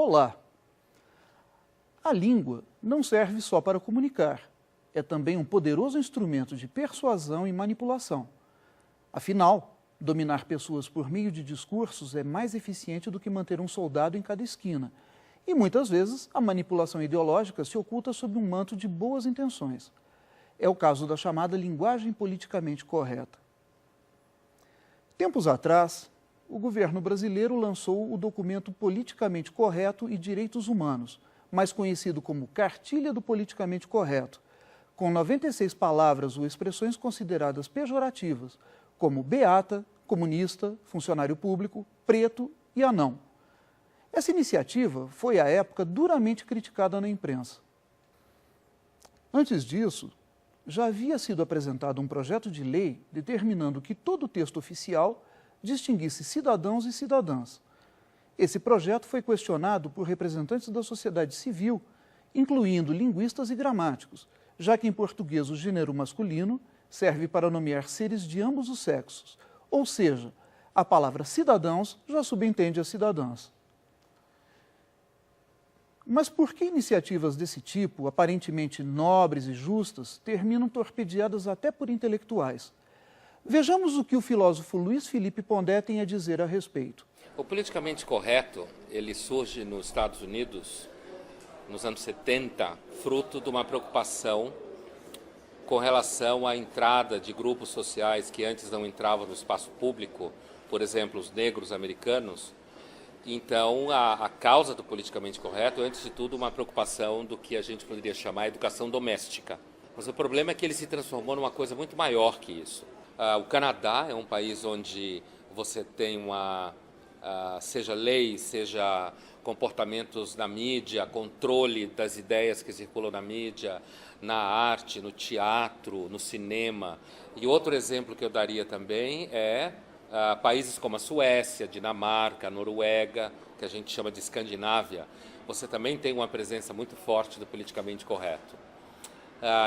Olá! A língua não serve só para comunicar, é também um poderoso instrumento de persuasão e manipulação. Afinal, dominar pessoas por meio de discursos é mais eficiente do que manter um soldado em cada esquina. E muitas vezes a manipulação ideológica se oculta sob um manto de boas intenções. É o caso da chamada linguagem politicamente correta. Tempos atrás, o governo brasileiro lançou o documento Politicamente Correto e Direitos Humanos, mais conhecido como Cartilha do Politicamente Correto, com 96 palavras ou expressões consideradas pejorativas, como beata, comunista, funcionário público, preto e anão. Essa iniciativa foi, à época, duramente criticada na imprensa. Antes disso, já havia sido apresentado um projeto de lei determinando que todo texto oficial distinguisse cidadãos e cidadãs. Esse projeto foi questionado por representantes da sociedade civil, incluindo linguistas e gramáticos, já que em português o gênero masculino serve para nomear seres de ambos os sexos, ou seja, a palavra cidadãos já subentende a cidadãs. Mas por que iniciativas desse tipo, aparentemente nobres e justas, terminam torpedeadas até por intelectuais? Vejamos o que o filósofo Luiz Felipe Pondé tem a dizer a respeito. O politicamente correto, ele surge nos Estados Unidos, nos anos 70, fruto de uma preocupação com relação à entrada de grupos sociais que antes não entravam no espaço público, por exemplo, os negros americanos. Então, a causa do politicamente correto, antes de tudo, uma preocupação do que a gente poderia chamar de educação doméstica. Mas o problema é que ele se transformou numa coisa muito maior que isso. O Canadá é um país onde você tem seja lei, seja comportamentos na mídia, controle das ideias que circulam na mídia, na arte, no teatro, no cinema. E outro exemplo que eu daria também é países como a Suécia, Dinamarca, a Noruega, que a gente chama de Escandinávia. Você também tem uma presença muito forte do politicamente correto.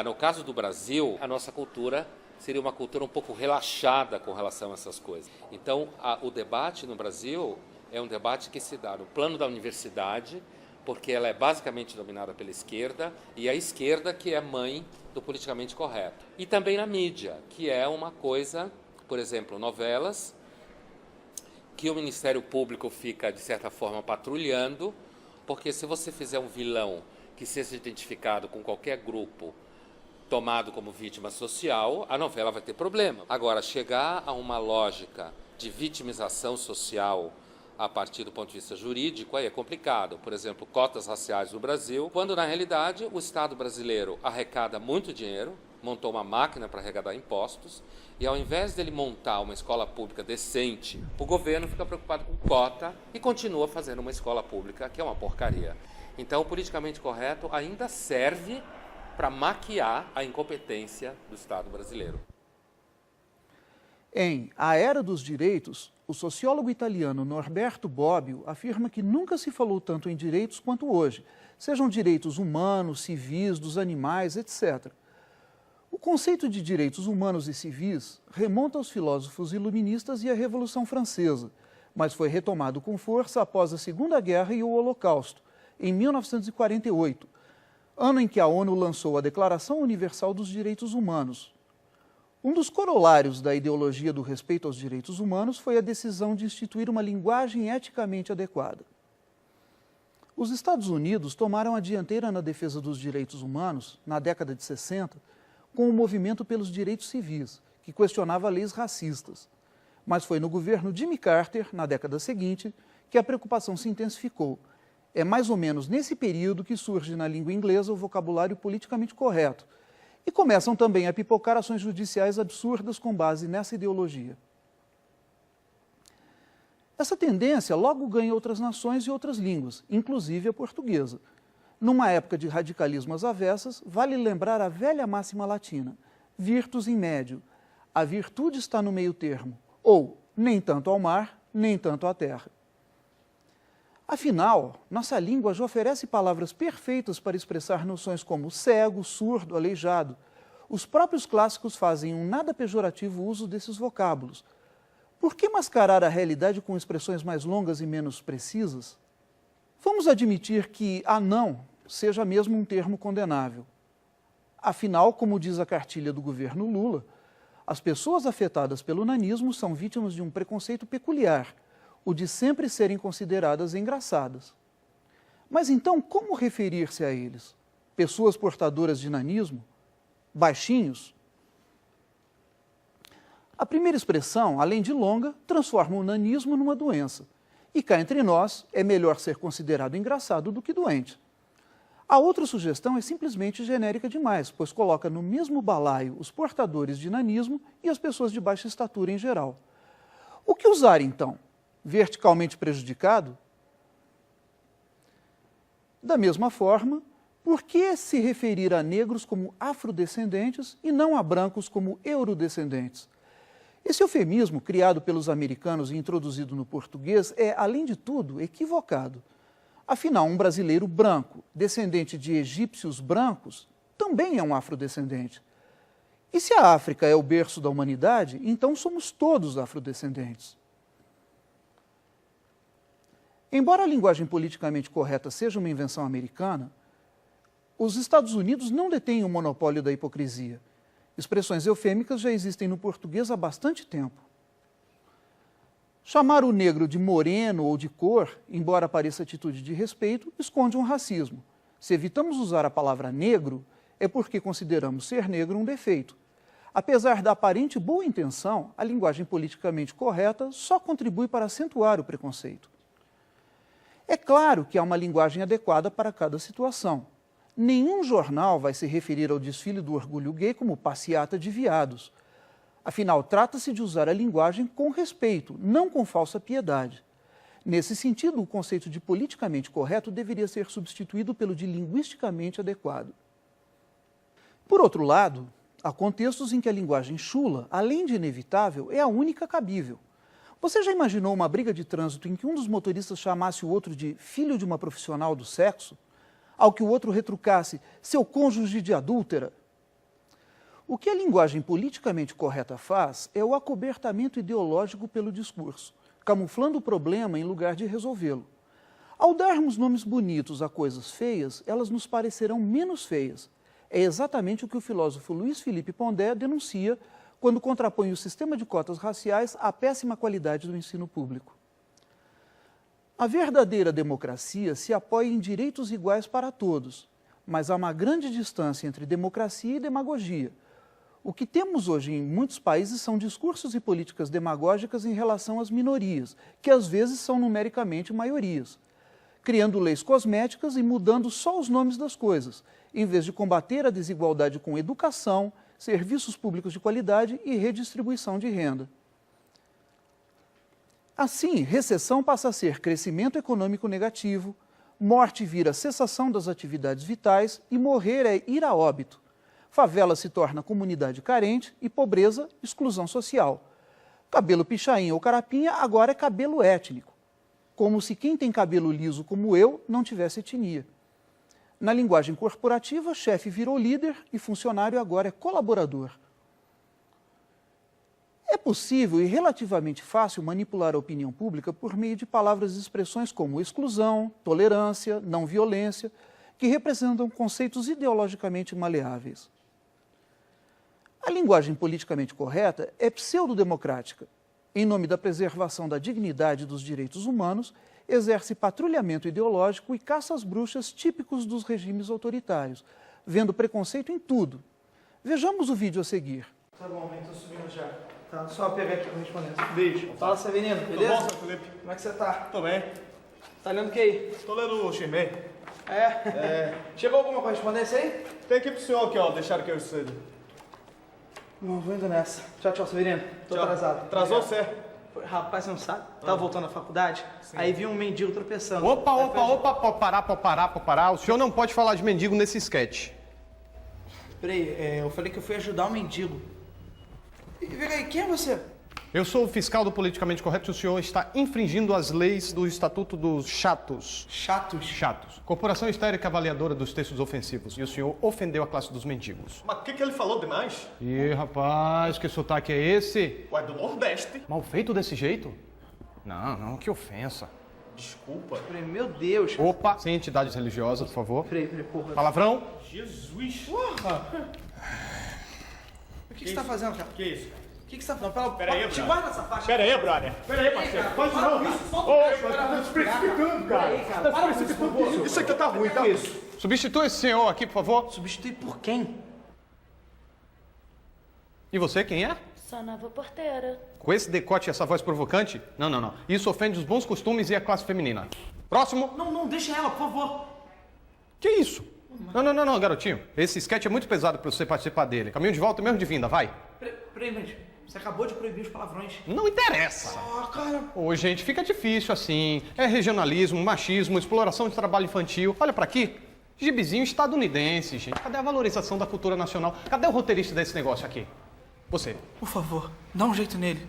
No caso do Brasil, a nossa cultura seria uma cultura um pouco relaxada com relação a essas coisas. Então, o debate no Brasil é um debate que se dá no plano da universidade, porque ela é basicamente dominada pela esquerda, e a esquerda que é mãe do politicamente correto. E também na mídia, que é uma coisa, por exemplo, novelas, que o Ministério Público fica, de certa forma, patrulhando, porque se você fizer um vilão que seja identificado com qualquer grupo tomado como vítima social, a novela vai ter problema. Agora, chegar a uma lógica de vitimização social a partir do ponto de vista jurídico, aí é complicado. Por exemplo, cotas raciais no Brasil, quando na realidade o Estado brasileiro arrecada muito dinheiro, montou uma máquina para arrecadar impostos, e ao invés dele montar uma escola pública decente, o governo fica preocupado com cota e continua fazendo uma escola pública que é uma porcaria. Então, o politicamente correto ainda serve para maquiar a incompetência do Estado brasileiro. Em A Era dos Direitos, o sociólogo italiano Norberto Bobbio afirma que nunca se falou tanto em direitos quanto hoje, sejam direitos humanos, civis, dos animais, etc. O conceito de direitos humanos e civis remonta aos filósofos iluministas e à Revolução Francesa, mas foi retomado com força após a Segunda Guerra e o Holocausto, em 1948, ano em que a ONU lançou a Declaração Universal dos Direitos Humanos. Um dos corolários da ideologia do respeito aos direitos humanos foi a decisão de instituir uma linguagem eticamente adequada. Os Estados Unidos tomaram a dianteira na defesa dos direitos humanos, na década de 60, com o movimento pelos direitos civis, que questionava leis racistas. Mas foi no governo Jimmy Carter, na década seguinte, que a preocupação se intensificou. É mais ou menos nesse período que surge na língua inglesa o vocabulário politicamente correto, e começam também a pipocar ações judiciais absurdas com base nessa ideologia. Essa tendência logo ganha outras nações e outras línguas, inclusive a portuguesa. Numa época de radicalismo às avessas, vale lembrar a velha máxima latina, virtus in medio, a virtude está no meio termo, ou nem tanto ao mar, nem tanto à terra. Afinal, nossa língua já oferece palavras perfeitas para expressar noções como cego, surdo, aleijado. Os próprios clássicos fazem um nada pejorativo uso desses vocábulos. Por que mascarar a realidade com expressões mais longas e menos precisas? Vamos admitir que anão seja mesmo um termo condenável. Afinal, como diz a cartilha do governo Lula, as pessoas afetadas pelo nanismo são vítimas de um preconceito peculiar, o de sempre serem consideradas engraçadas. Mas então, como referir-se a eles? Pessoas portadoras de nanismo? Baixinhos? A primeira expressão, além de longa, transforma o nanismo numa doença. E cá entre nós, é melhor ser considerado engraçado do que doente. A outra sugestão é simplesmente genérica demais, pois coloca no mesmo balaio os portadores de nanismo e as pessoas de baixa estatura em geral. O que usar, então? Verticalmente prejudicado? Da mesma forma, por que se referir a negros como afrodescendentes e não a brancos como eurodescendentes? Esse eufemismo, criado pelos americanos e introduzido no português, é, além de tudo, equivocado. Afinal, um brasileiro branco, descendente de egípcios brancos, também é um afrodescendente. E se a África é o berço da humanidade, então somos todos afrodescendentes. Embora a linguagem politicamente correta seja uma invenção americana, os Estados Unidos não detêm o monopólio da hipocrisia. Expressões eufêmicas já existem no português há bastante tempo. Chamar o negro de moreno ou de cor, embora pareça atitude de respeito, esconde um racismo. Se evitamos usar a palavra negro, é porque consideramos ser negro um defeito. Apesar da aparente boa intenção, a linguagem politicamente correta só contribui para acentuar o preconceito. É claro que há uma linguagem adequada para cada situação. Nenhum jornal vai se referir ao desfile do orgulho gay como passeata de viados. Afinal, trata-se de usar a linguagem com respeito, não com falsa piedade. Nesse sentido, o conceito de politicamente correto deveria ser substituído pelo de linguisticamente adequado. Por outro lado, há contextos em que a linguagem chula, além de inevitável, é a única cabível. Você já imaginou uma briga de trânsito em que um dos motoristas chamasse o outro de filho de uma profissional do sexo, ao que o outro retrucasse seu cônjuge de adúltera? O que a linguagem politicamente correta faz é o acobertamento ideológico pelo discurso, camuflando o problema em lugar de resolvê-lo. Ao darmos nomes bonitos a coisas feias, elas nos parecerão menos feias. É exatamente o que o filósofo Luiz Felipe Pondé denuncia quando contrapõe o sistema de cotas raciais à péssima qualidade do ensino público. A verdadeira democracia se apoia em direitos iguais para todos, mas há uma grande distância entre democracia e demagogia. O que temos hoje em muitos países são discursos e políticas demagógicas em relação às minorias, que às vezes são numericamente maiorias, criando leis cosméticas e mudando só os nomes das coisas, em vez de combater a desigualdade com educação, serviços públicos de qualidade e redistribuição de renda. Assim, recessão passa a ser crescimento econômico negativo, morte vira cessação das atividades vitais e morrer é ir a óbito. Favela se torna comunidade carente e pobreza, exclusão social. Cabelo pichain ou carapinha agora é cabelo étnico, como se quem tem cabelo liso como eu não tivesse etnia. Na linguagem corporativa, chefe virou líder e funcionário agora é colaborador. É possível e relativamente fácil manipular a opinião pública por meio de palavras e expressões como exclusão, tolerância, não violência, que representam conceitos ideologicamente maleáveis. A linguagem politicamente correta é pseudodemocrática. Em nome da preservação da dignidade dos direitos humanos, exerce patrulhamento ideológico e caça às bruxas típicos dos regimes autoritários, vendo preconceito em tudo. Vejamos o vídeo a seguir. Tá bom, vem, tô subindo já. Tá, só pegar aqui pra responder. Beijo. Fala, Severino, beleza? Tudo bom, seu Felipe? Como é que você tá? Tô bem. Tá lendo o que aí? Tô lendo o Ximei. Chegou alguma correspondência aí? Tem aqui pro senhor aqui, ó. Deixaram que eu cedo. Não, vou indo nessa. Tchau, tchau, Severino. Tô Tchau. atrasado. Atrasou Obrigado. você? Rapaz, você não sabe? Tava voltando da faculdade, aí vi um mendigo tropeçando. Opa, pode parar. O senhor não pode falar de mendigo nesse sketch. Peraí, eu falei que eu fui ajudar um mendigo. E vem aí, quem é você? Eu sou o fiscal do politicamente correto e o senhor está infringindo as leis do Estatuto dos Chatos. Chatos? Chatos. Corporação Histérica Avaliadora dos Textos Ofensivos. E o senhor ofendeu a classe dos mendigos. Mas o que ele falou demais? Ih, rapaz, que sotaque é esse? Ué, do Nordeste. Mal feito desse jeito? Não, que ofensa. Desculpa. Frei, meu Deus. Opa, sem entidades religiosas, por favor. Frei, porra. Palavrão. Jesus. O que você tá fazendo, cara? Que isso? O que você tá fazendo? Pera aí, Te brother. guarda essa faixa. Pera aí, brother. Pera aí, parceiro. Faz isso não, cara. Tá se precipitando, cara. Tá se precipitando. Isso aqui tá ruim, tá? Isso. Substitua esse senhor aqui, por favor. Substituir por quem? E você, quem é? Sou a nova porteira. Com esse decote e essa voz provocante? Não, não, não. Isso ofende os bons costumes e a classe feminina. Próximo. Não, deixa ela, por favor. Que isso? Não, garotinho. Esse sketch é muito pesado pra você participar dele. Caminho de volta e mesmo de vinda, vai. Peraí, mas você acabou de proibir os palavrões. Não interessa. Ah, cara. Ô, gente, fica difícil assim. É regionalismo, machismo, exploração de trabalho infantil. Olha pra aqui. Gibizinho estadunidense, gente. Cadê a valorização da cultura nacional? Cadê o roteirista desse negócio aqui? Você. Por favor, dá um jeito nele.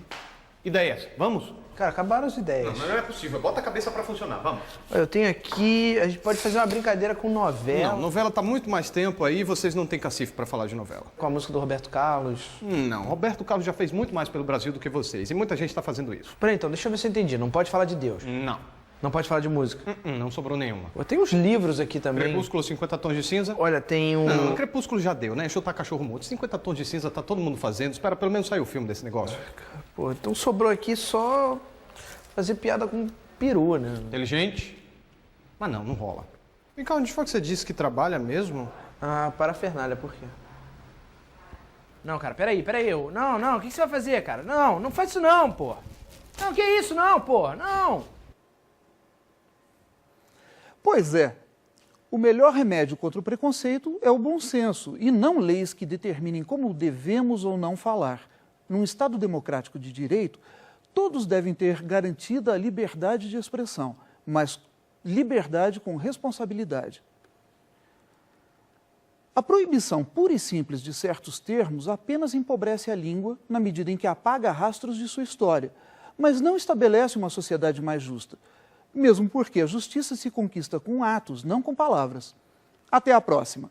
Ideias. Vamos? Cara, acabaram as ideias. Não é possível. Bota a cabeça pra funcionar. Vamos. Eu tenho aqui... A gente pode fazer uma brincadeira com novela. Não, novela tá muito mais tempo aí e vocês não têm cacife pra falar de novela. Com a música do Roberto Carlos. Não, Roberto Carlos já fez muito mais pelo Brasil do que vocês. E muita gente tá fazendo isso. Peraí, então, deixa eu ver se eu entendi. Não pode falar de Deus. Não. Não pode falar de música. Não sobrou nenhuma. Eu tenho uns livros aqui também. Crepúsculo, 50 tons de cinza. Olha, tem um... Não, Crepúsculo já deu, né? Chutar cachorro morto. 50 tons de cinza tá todo mundo fazendo. Espera pelo menos sair o filme desse negócio. Pô, então sobrou aqui só fazer piada com peru, né? Inteligente? Mas não rola. Vem cá, onde foi que você disse que trabalha mesmo? Ah, parafernália, por quê? Não, cara, peraí. Não, o que você vai fazer, cara? Não faz isso não, pô. Não, que isso não, pô. Não. Pois é, o melhor remédio contra o preconceito é o bom senso e não leis que determinem como devemos ou não falar. Num Estado democrático de direito, todos devem ter garantida a liberdade de expressão, mas liberdade com responsabilidade. A proibição pura e simples de certos termos apenas empobrece a língua na medida em que apaga rastros de sua história, mas não estabelece uma sociedade mais justa, mesmo porque a justiça se conquista com atos, não com palavras. Até a próxima!